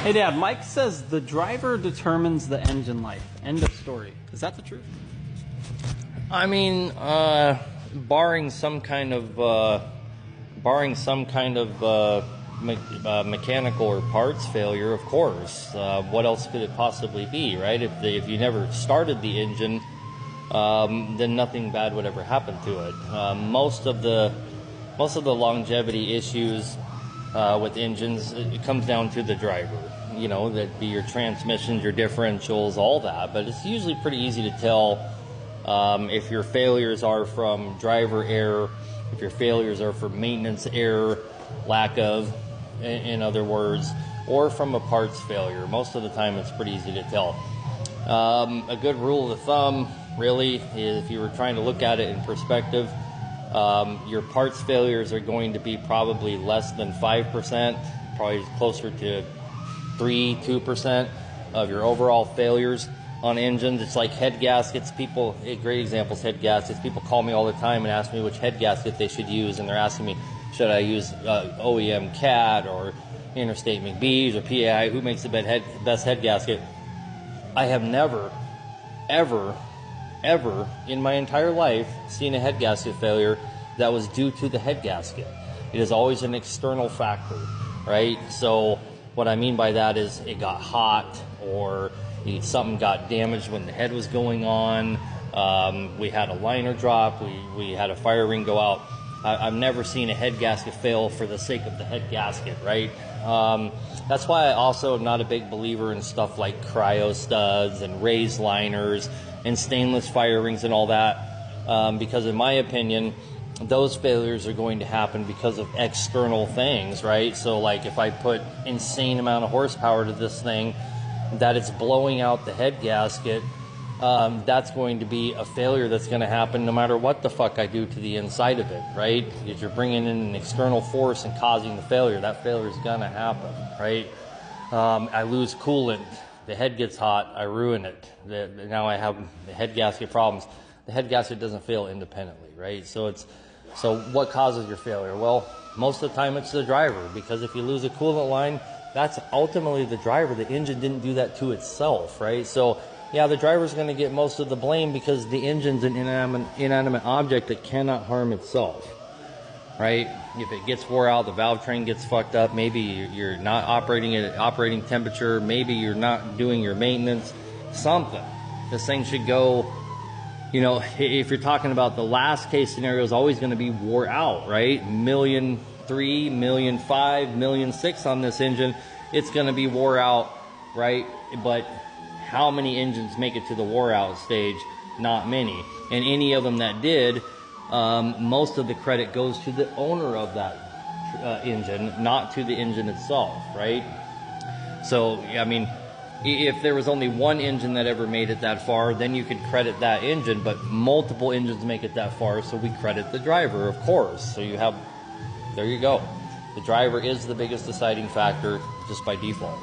Hey Dad, Mike says the driver determines the engine life. End of story. Is that the truth? I mean, barring some kind of mechanical or parts failure, of course. What else could it possibly be, right? If you never started the engine, then nothing bad would ever happen to it. Most of the longevity issues with engines, it comes down to the driver. You know, that'd be your transmissions, your differentials, all that. But it's usually pretty easy to tell if your failures are from driver error, if your failures are from maintenance error, lack of, in other words, or from a parts failure. Most of the time it's pretty easy to tell. A good rule of thumb, really, is if you were trying to look at it in perspective, your parts failures are going to be probably less than 5%, probably closer to 2% of your overall failures on engines. It's like head gaskets. People, a great example is head gaskets. People call me all the time and ask me which head gasket they should use, and they're asking me, should I use OEM CAT or Interstate McBee's or PAI? Who makes the best head gasket? I have never, ever in my entire life seen a head gasket failure that was due to the head gasket. It is always an external factor, right? So what I mean by that is it got hot, or something got damaged when the head was going on. We had a liner drop. We had a fire ring go out. I've never seen a head gasket fail for the sake of the head gasket, right? That's why I also am not a big believer in stuff like cryo studs and raised liners and stainless fire rings and all that, because in my opinion, those failures are going to happen because of external things, right? So like if I put insane amount of horsepower to this thing, that it's blowing out the head gasket, that's going to be a failure that's going to happen no matter what the fuck I do to the inside of it, right? If you're bringing in an external force and causing the failure, that failure is going to happen, right? I lose coolant, the head gets hot, I ruin it. Now I have the head gasket problems. The head gasket doesn't fail independently, right? So what causes your failure? Well, most of the time it's the driver, because if you lose a coolant line, that's ultimately the driver. The engine didn't do that to itself, right? So yeah, the driver's going to get most of the blame because the engine's an inanimate object that cannot harm itself, right? If it gets wore out, the valve train gets fucked up, maybe you're not operating at operating temperature, maybe you're not doing your maintenance, something. This thing should go, you know, if you're talking about the last case scenario, is always going to be wore out, right? 1.3 million, 1.5 million, 1.6 million on this engine, it's going to be wore out, right? But how many engines make it to the wore out stage? Not many. And any of them that did, most of the credit goes to the owner of that engine, not to the engine itself, right? So, I mean, if there was only one engine that ever made it that far, then you could credit that engine, but multiple engines make it that far, so we credit the driver, of course. So there you go. The driver is the biggest deciding factor just by default.